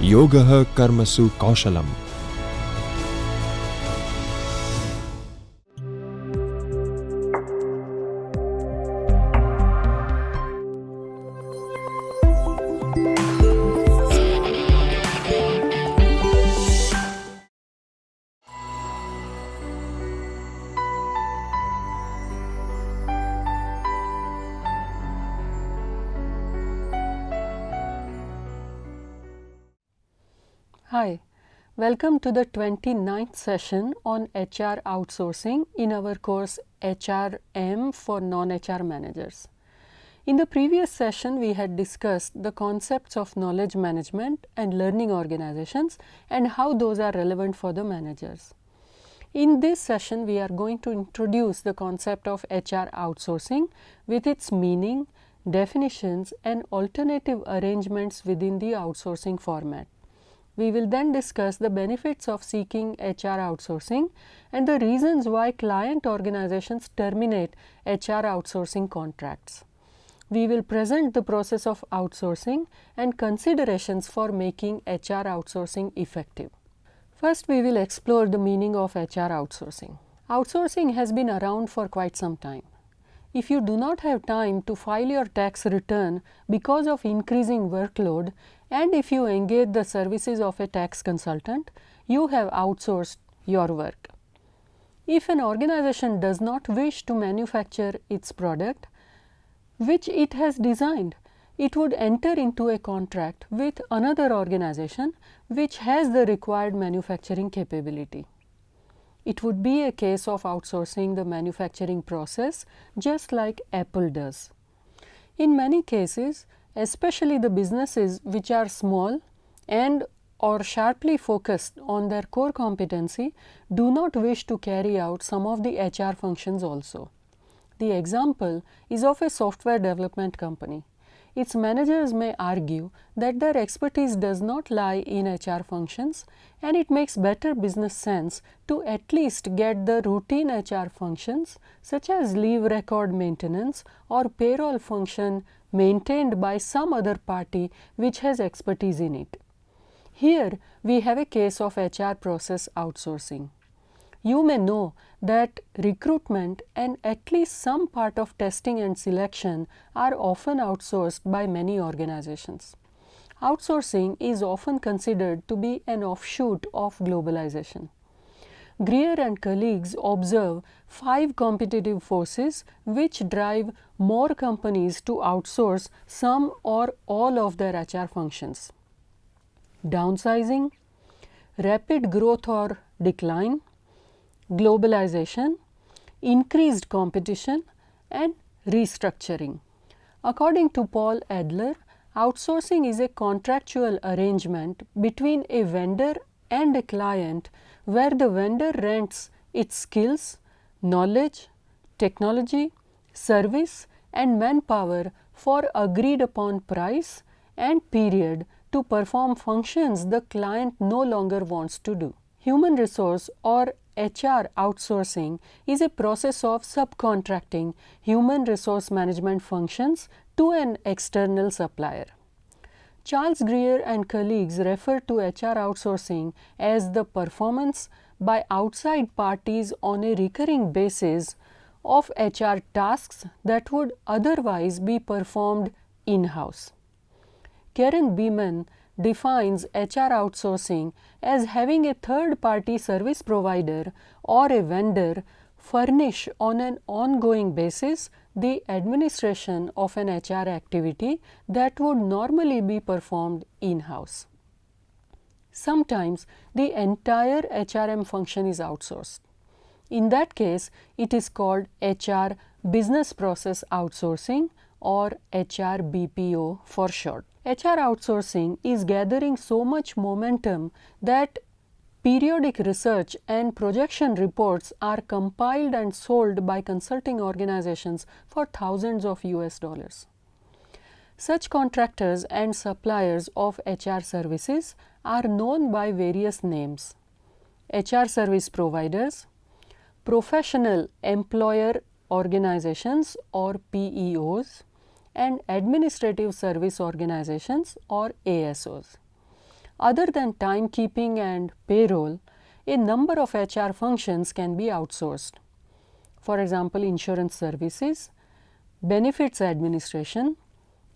Yogah Karmasu Kaushalam. Hi, welcome to the 29th session on HR outsourcing in our course HRM for non-HR managers. In the previous session, we had discussed the concepts of knowledge management and learning organizations and how those are relevant for the managers. In this session, we are going to introduce the concept of HR outsourcing with its meaning, definitions, and alternative arrangements within the outsourcing format. We will then discuss the benefits of seeking HR outsourcing and the reasons why client organizations terminate HR outsourcing contracts. We will present the process of outsourcing and considerations for making HR outsourcing effective. First, we will explore the meaning of HR outsourcing. Outsourcing has been around for quite some time. If you do not have time to file your tax return because of increasing workload, and if you engage the services of a tax consultant, you have outsourced your work. If an organization does not wish to manufacture its product, which it has designed, it would enter into a contract with another organization which has the required manufacturing capability. It would be a case of outsourcing the manufacturing process just like Apple does. In many cases, especially the businesses which are small and or sharply focused on their core competency, do not wish to carry out some of the HR functions also. The example is of a software development company. Its managers may argue that their expertise does not lie in HR functions, and it makes better business sense to at least get the routine HR functions such as leave record maintenance or payroll function maintained by some other party which has expertise in it. Here we have a case of HR process outsourcing. You may know that recruitment and at least some part of testing and selection are often outsourced by many organizations. Outsourcing is often considered to be an offshoot of globalization. Greer and colleagues observe 5 competitive forces which drive more companies to outsource some or all of their HR functions: downsizing, rapid growth or decline, globalization, increased competition, and restructuring. According to Paul Adler, outsourcing is a contractual arrangement between a vendor and a client where the vendor rents its skills, knowledge, technology, service, and manpower for agreed upon price and period to perform functions the client no longer wants to do. Human resource or HR outsourcing is a process of subcontracting human resource management functions to an external supplier. Charles Greer and colleagues refer to HR outsourcing as the performance by outside parties on a recurring basis of HR tasks that would otherwise be performed in-house. Karen Beeman defines HR outsourcing as having a third-party service provider or a vendor furnish on an ongoing basis the administration of an HR activity that would normally be performed in-house. Sometimes the entire HRM function is outsourced. In that case, it is called HR Business Process Outsourcing or HR BPO for short. HR outsourcing is gathering so much momentum that periodic research and projection reports are compiled and sold by consulting organizations for thousands of $. Such contractors and suppliers of HR services are known by various names: HR service providers, professional employer organizations or PEOs, and administrative service organizations or ASOs. Other than timekeeping and payroll, a number of HR functions can be outsourced. For example, insurance services, benefits administration,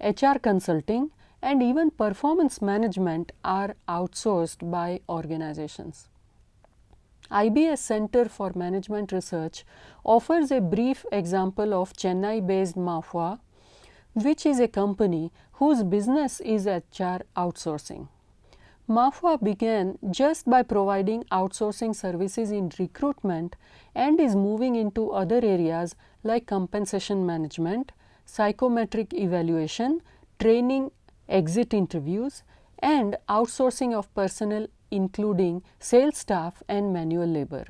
HR consulting, and even performance management are outsourced by organizations. IBS Center for Management Research offers a brief example of Chennai-based Mafua, which is a company whose business is HR outsourcing. Mafua began just by providing outsourcing services in recruitment and is moving into other areas like compensation management, psychometric evaluation, training, exit interviews, and outsourcing of personnel including sales staff and manual labor.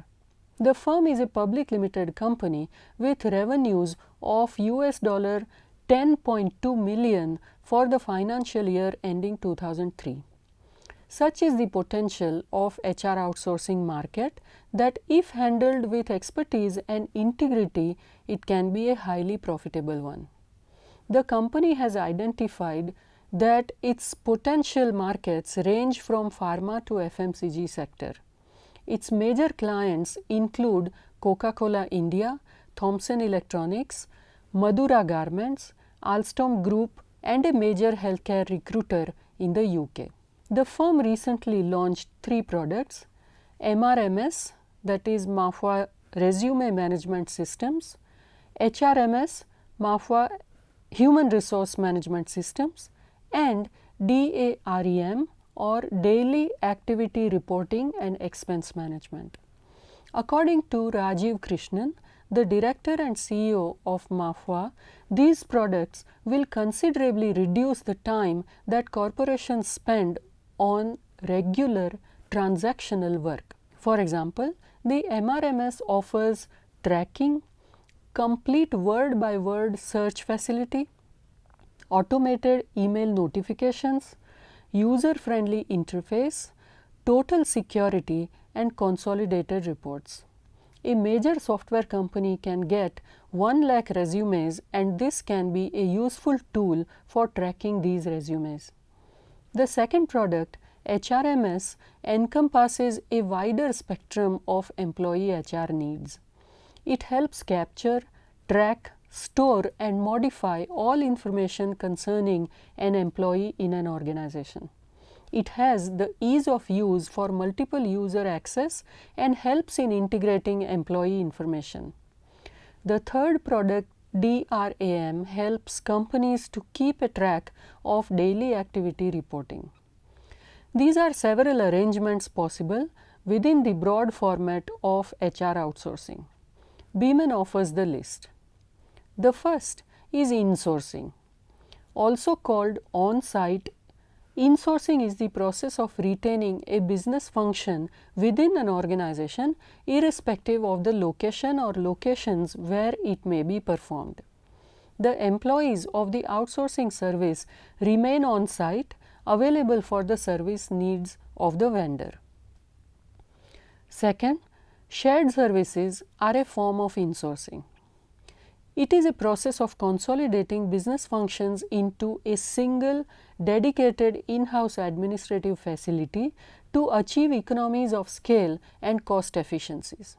The firm is a public limited company with revenues of $10.2 million for the financial year ending 2003. Such is the potential of HR outsourcing market that if handled with expertise and integrity, it can be a highly profitable one. The company has identified that its potential markets range from pharma to FMCG sector. Its major clients include Coca-Cola India, Thomson Electronics, Madura Garments, Alstom Group, and a major healthcare recruiter in the UK. The firm recently launched 3 products: MRMS, that is Mafua Resume Management Systems, HRMS, Mafua Human Resource Management Systems, and DAREM, or Daily Activity Reporting and Expense Management. According to Rajiv Krishnan, the director and CEO of Mafua, these products will considerably reduce the time that corporations spend on regular transactional work. For example, the MRMS offers tracking, complete word-by-word search facility, automated email notifications, user-friendly interface, total security, and consolidated reports. A major software company can get 1 lakh resumes, and this can be a useful tool for tracking these resumes. The second product, HRMS, encompasses a wider spectrum of employee HR needs. It helps capture, track, store and modify all information concerning an employee in an organization. It has the ease of use for multiple user access and helps in integrating employee information. The third product, DRAM, helps companies to keep a track of daily activity reporting. These are several arrangements possible within the broad format of HR outsourcing. Beeman offers the list. The first is insourcing. Also called on-site, insourcing is the process of retaining a business function within an organization irrespective of the location or locations where it may be performed. The employees of the outsourcing service remain on-site, available for the service needs of the vendor. Second, shared services are a form of insourcing. It is a process of consolidating business functions into a single dedicated in-house administrative facility to achieve economies of scale and cost efficiencies.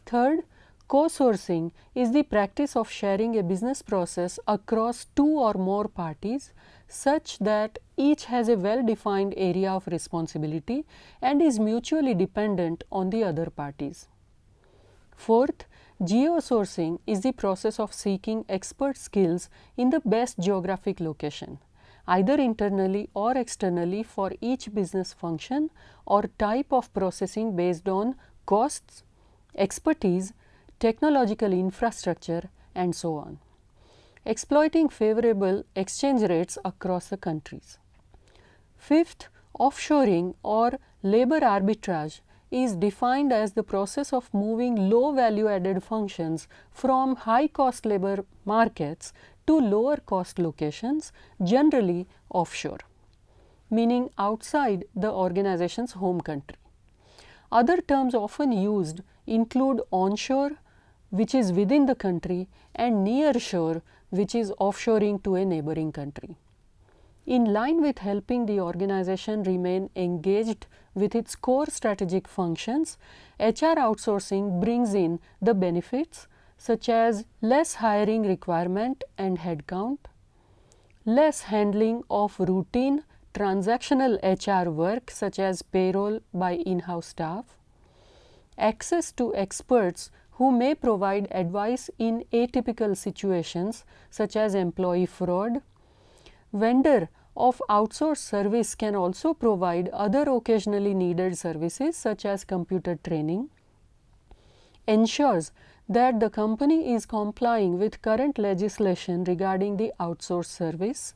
Third, co-sourcing is the practice of sharing a business process across 2 or more parties such that each has a well-defined area of responsibility and is mutually dependent on the other parties. Fourth, geo-sourcing is the process of seeking expert skills in the best geographic location, either internally or externally for each business function or type of processing based on costs, expertise, technological infrastructure, and so on, exploiting favorable exchange rates across the countries. Fifth, offshoring or labor arbitrage is defined as the process of moving low value added functions from high cost labor markets to lower cost locations, generally offshore, meaning outside the organization's home country. Other terms often used include onshore, which is within the country, and nearshore, which is offshoring to a neighboring country. In line with helping the organization remain engaged with its core strategic functions, HR outsourcing brings in the benefits such as less hiring requirement and headcount, less handling of routine transactional HR work such as payroll by in-house staff, access to experts who may provide advice in atypical situations such as employee fraud. Vendor of outsourced service can also provide other occasionally needed services such as computer training, ensures that the company is complying with current legislation regarding the outsourced service,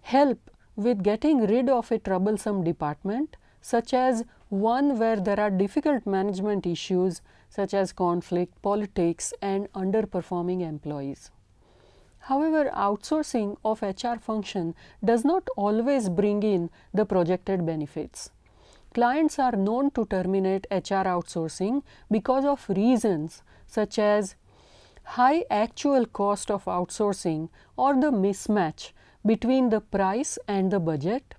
help with getting rid of a troublesome department such as one where there are difficult management issues such as conflict, politics and underperforming employees. However, outsourcing of HR function does not always bring in the projected benefits. Clients are known to terminate HR outsourcing because of reasons such as high actual cost of outsourcing or the mismatch between the price and the budget,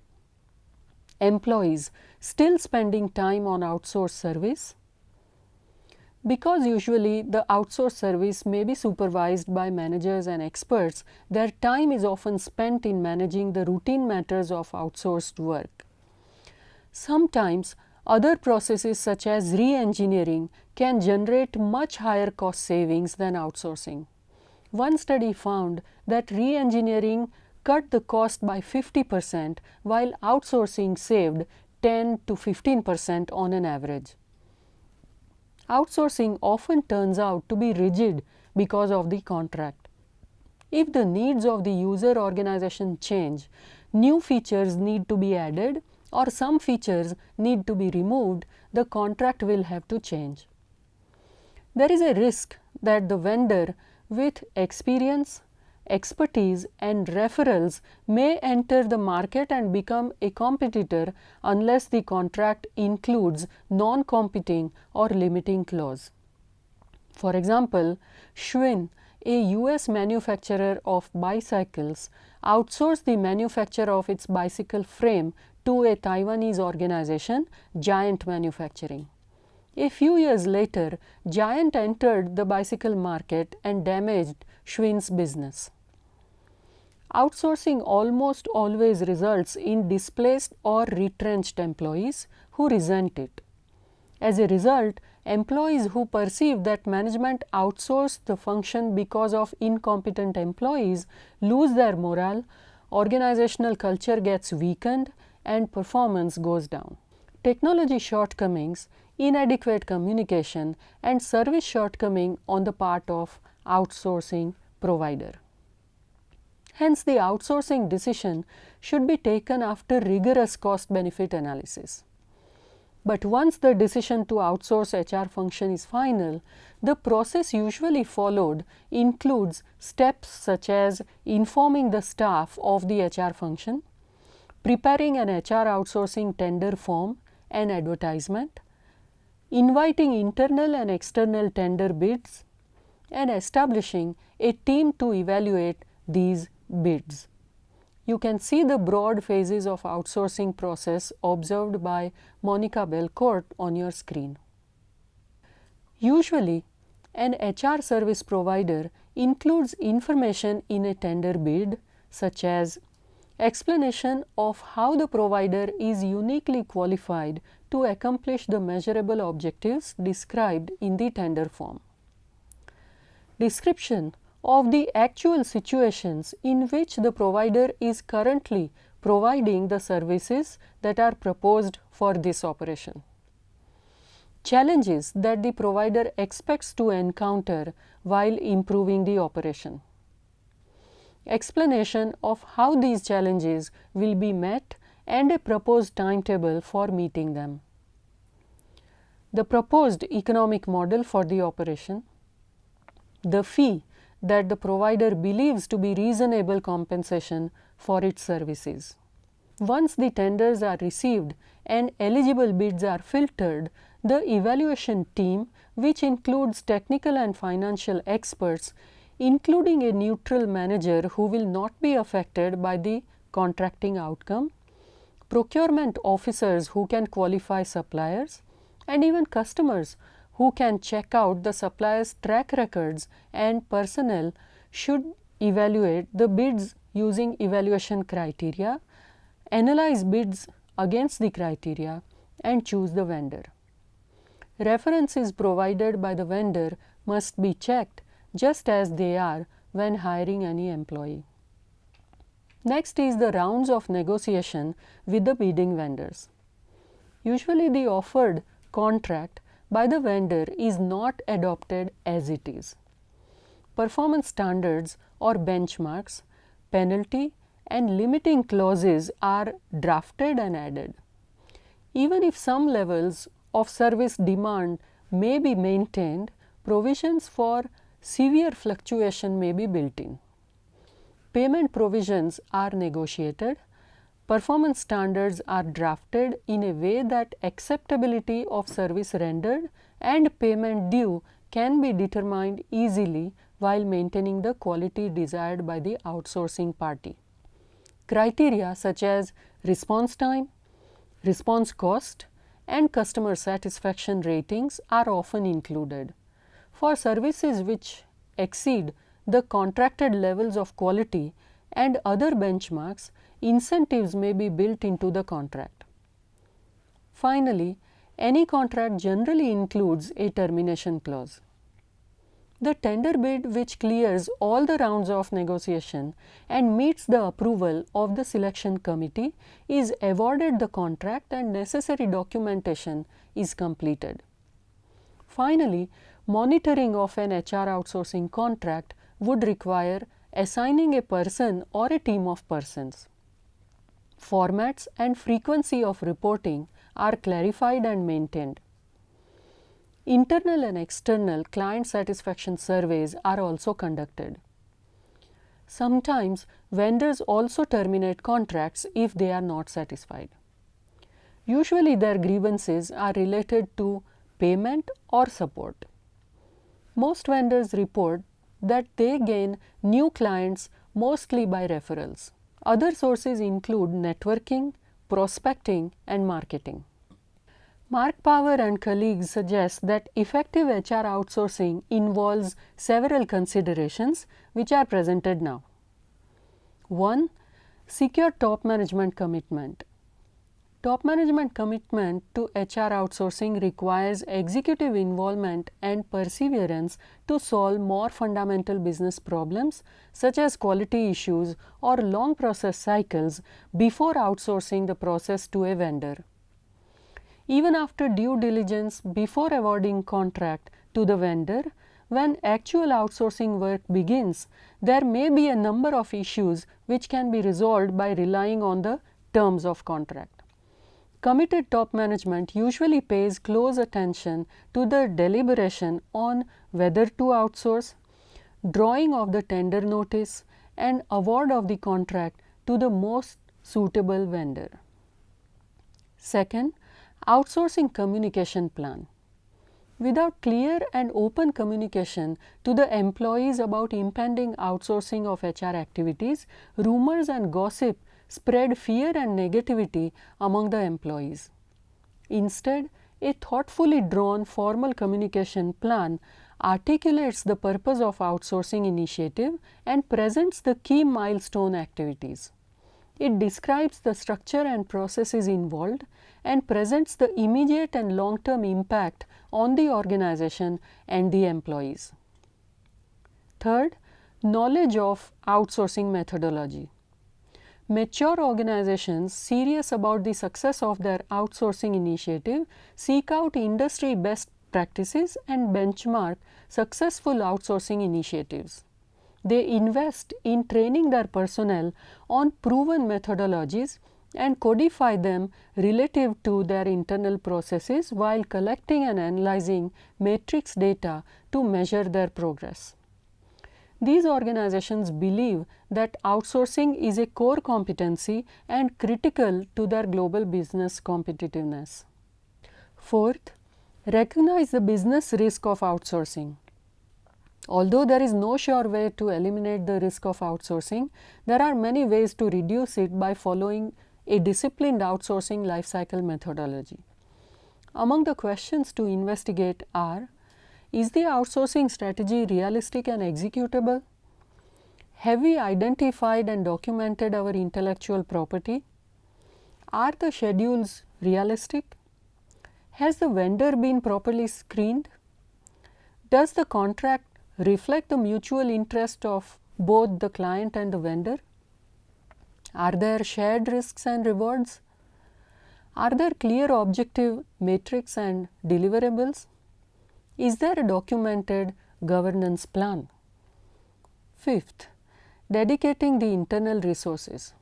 employees still spending time on outsourced service. Because usually the outsourced service may be supervised by managers and experts, their time is often spent in managing the routine matters of outsourced work. Sometimes other processes such as re-engineering can generate much higher cost savings than outsourcing. One study found that re-engineering cut the cost by 50% while outsourcing saved 10 to 15% on an average. Outsourcing often turns out to be rigid because of the contract. If the needs of the user organization change, new features need to be added or some features need to be removed, the contract will have to change. There is a risk that the vendor with experience, expertise and referrals may enter the market and become a competitor unless the contract includes non-competing or limiting clause. For example, Schwinn, a US manufacturer of bicycles, outsourced the manufacture of its bicycle frame to a Taiwanese organization, Giant Manufacturing. A few years later, Giant entered the bicycle market and damaged Schwinn's business. Outsourcing almost always results in displaced or retrenched employees who resent it. As a result, employees who perceive that management outsourced the function because of incompetent employees lose their morale, organizational culture gets weakened, and performance goes down. Technology shortcomings, inadequate communication, and service shortcoming on the part of outsourcing provider. Hence, the outsourcing decision should be taken after rigorous cost-benefit analysis. But once the decision to outsource HR function is final, the process usually followed includes steps such as informing the staff of the HR function, preparing an HR outsourcing tender form and advertisement, inviting internal and external tender bids, and establishing a team to evaluate these bids. You can see the broad phases of outsourcing process observed by Monica Belcourt on your screen. Usually, an HR service provider includes information in a tender bid such as explanation of how the provider is uniquely qualified to accomplish the measurable objectives described in the tender form, description of the actual situations in which the provider is currently providing the services that are proposed for this operation, challenges that the provider expects to encounter while improving the operation, explanation of how these challenges will be met and a proposed timetable for meeting them, the proposed economic model for the operation, the fee that the provider believes to be reasonable compensation for its services. Once the tenders are received and eligible bids are filtered, the evaluation team, which includes technical and financial experts, including a neutral manager who will not be affected by the contracting outcome, procurement officers who can qualify suppliers, and even customers who can check out the supplier's track records and personnel should evaluate the bids using evaluation criteria, analyze bids against the criteria, and choose the vendor. References provided by the vendor must be checked just as they are when hiring any employee. Next is the rounds of negotiation with the bidding vendors. Usually the offered contract by the vendor is not adopted as it is. Performance standards or benchmarks, penalty and limiting clauses are drafted and added. Even if some levels of service demand may be maintained, provisions for severe fluctuation may be built in. Payment provisions are negotiated. Performance standards are drafted in a way that acceptability of service rendered and payment due can be determined easily while maintaining the quality desired by the outsourcing party. Criteria such as response time, response cost, and customer satisfaction ratings are often included. For services which exceed the contracted levels of quality and other benchmarks, incentives may be built into the contract. Finally, any contract generally includes a termination clause. The tender bid which clears all the rounds of negotiation and meets the approval of the selection committee is awarded the contract and necessary documentation is completed. Finally, monitoring of an HR outsourcing contract would require assigning a person or a team of persons. Formats and frequency of reporting are clarified and maintained. Internal and external client satisfaction surveys are also conducted. Sometimes vendors also terminate contracts if they are not satisfied. Usually their grievances are related to payment or support. Most vendors report that they gain new clients mostly by referrals. Other sources include networking, prospecting, and marketing. Mark Power and colleagues suggest that effective HR outsourcing involves several considerations which are presented now. 1. Secure top management commitment. Top management commitment to HR outsourcing requires executive involvement and perseverance to solve more fundamental business problems such as quality issues or long process cycles before outsourcing the process to a vendor. Even after due diligence before awarding contract to the vendor, when actual outsourcing work begins, there may be a number of issues which can be resolved by relying on the terms of contract. Committed top management usually pays close attention to the deliberation on whether to outsource, drawing of the tender notice, and award of the contract to the most suitable vendor. Second, outsourcing communication plan. Without clear and open communication to the employees about impending outsourcing of HR activities, rumors and gossip spread fear and negativity among the employees. Instead, a thoughtfully drawn formal communication plan articulates the purpose of outsourcing initiative and presents the key milestone activities. It describes the structure and processes involved and presents the immediate and long-term impact on the organization and the employees. Third, knowledge of outsourcing methodology. Mature organizations serious about the success of their outsourcing initiative seek out industry best practices and benchmark successful outsourcing initiatives. They invest in training their personnel on proven methodologies and codify them relative to their internal processes while collecting and analyzing matrix data to measure their progress. These organizations believe that outsourcing is a core competency and critical to their global business competitiveness. Fourth, recognize the business risk of outsourcing. Although there is no sure way to eliminate the risk of outsourcing, there are many ways to reduce it by following a disciplined outsourcing lifecycle methodology. Among the questions to investigate are: is the outsourcing strategy realistic and executable? Have we identified and documented our intellectual property? Are the schedules realistic? Has the vendor been properly screened? Does the contract reflect the mutual interest of both the client and the vendor? Are there shared risks and rewards? Are there clear objective metrics and deliverables? Is there a documented governance plan? Fifth, dedicating the internal resources.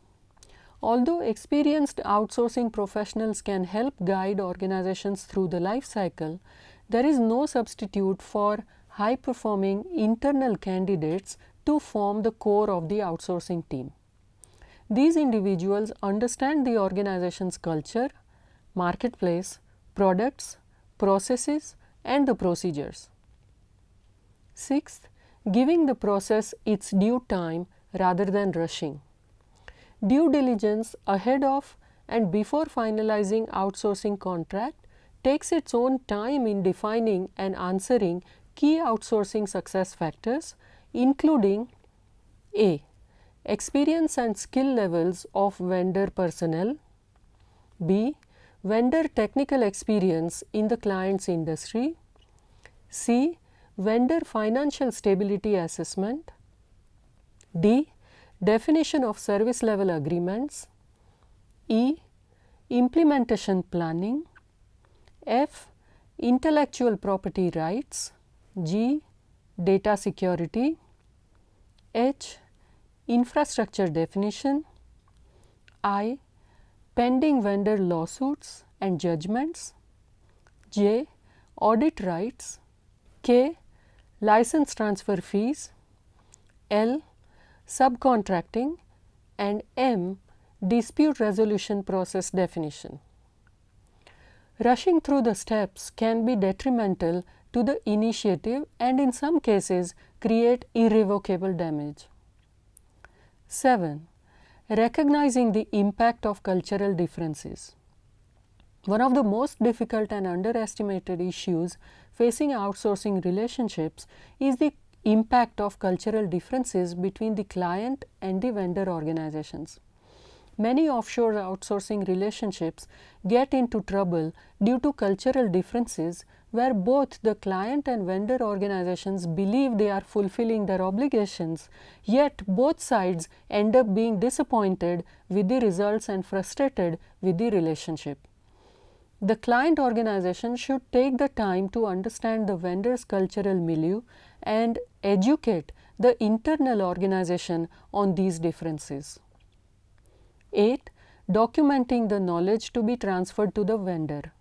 Although experienced outsourcing professionals can help guide organizations through the life cycle, there is no substitute for high performing internal candidates to form the core of the outsourcing team. These individuals understand the organization's culture, marketplace, products, processes, and the procedures. Sixth, giving the process its due time rather than rushing. Due diligence ahead of and before finalizing outsourcing contract takes its own time in defining and answering key outsourcing success factors, including A. Experience and skill levels of vendor personnel. B. Vendor technical experience in the client's industry. C. Vendor financial stability assessment. D. Definition of service level agreements. E. Implementation planning. F. Intellectual property rights. G. Data security. H. Infrastructure definition. I. Pending vendor lawsuits and judgments. J. Audit rights. K. License transfer fees. L. Subcontracting. And M. Dispute resolution process definition. Rushing through the steps can be detrimental to the initiative and in some cases create irrevocable damage. 7. Recognizing the impact of cultural differences. One of the most difficult and underestimated issues facing outsourcing relationships is the impact of cultural differences between the client and the vendor organizations. Many offshore outsourcing relationships get into trouble due to cultural differences where both the client and vendor organizations believe they are fulfilling their obligations, yet both sides end up being disappointed with the results and frustrated with the relationship. The client organization should take the time to understand the vendor's cultural milieu and educate the internal organization on these differences. 8. Documenting the knowledge to be transferred to the vendor.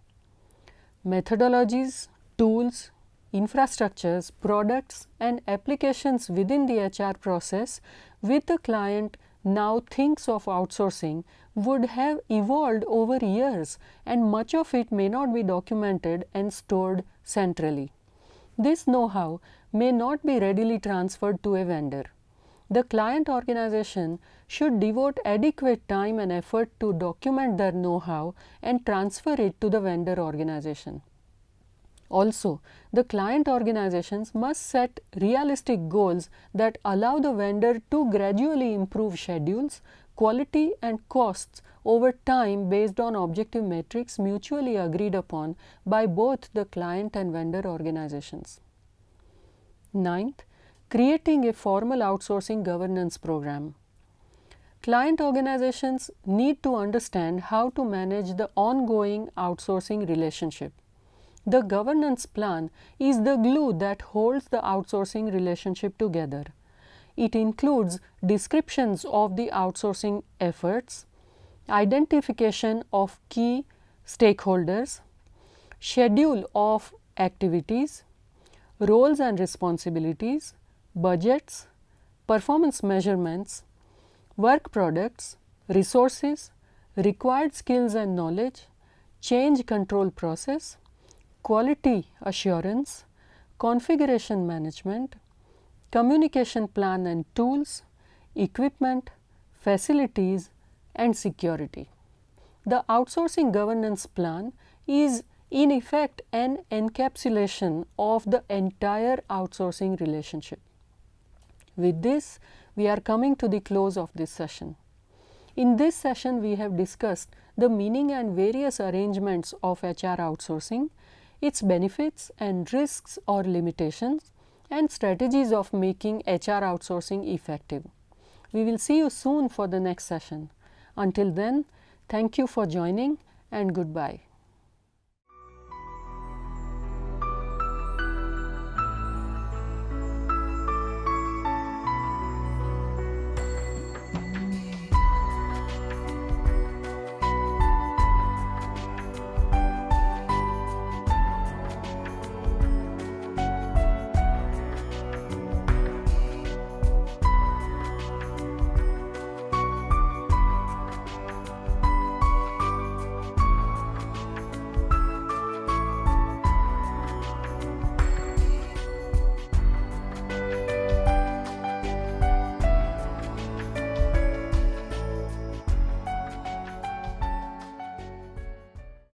Methodologies, tools, infrastructures, products, and applications within the HR process with the client now thinks of outsourcing would have evolved over years, and much of it may not be documented and stored centrally. This know-how may not be readily transferred to a vendor. The client organization should devote adequate time and effort to document their know-how and transfer it to the vendor organization. Also, the client organizations must set realistic goals that allow the vendor to gradually improve schedules, quality, and costs over time based on objective metrics mutually agreed upon by both the client and vendor organizations. 9th, creating a formal outsourcing governance program. Client organizations need to understand how to manage the ongoing outsourcing relationship. The governance plan is the glue that holds the outsourcing relationship together. It includes descriptions of the outsourcing efforts, identification of key stakeholders, schedule of activities, roles and responsibilities, budgets, performance measurements, work products, resources, required skills and knowledge, change control process, quality assurance, configuration management, communication plan and tools, equipment, facilities, and security. The outsourcing governance plan is in effect an encapsulation of the entire outsourcing relationship. With this, we are coming to the close of this session. In this session, we have discussed the meaning and various arrangements of HR outsourcing, its benefits and risks or limitations, and strategies of making HR outsourcing effective. We will see you soon for the next session. Until then, thank you for joining and goodbye.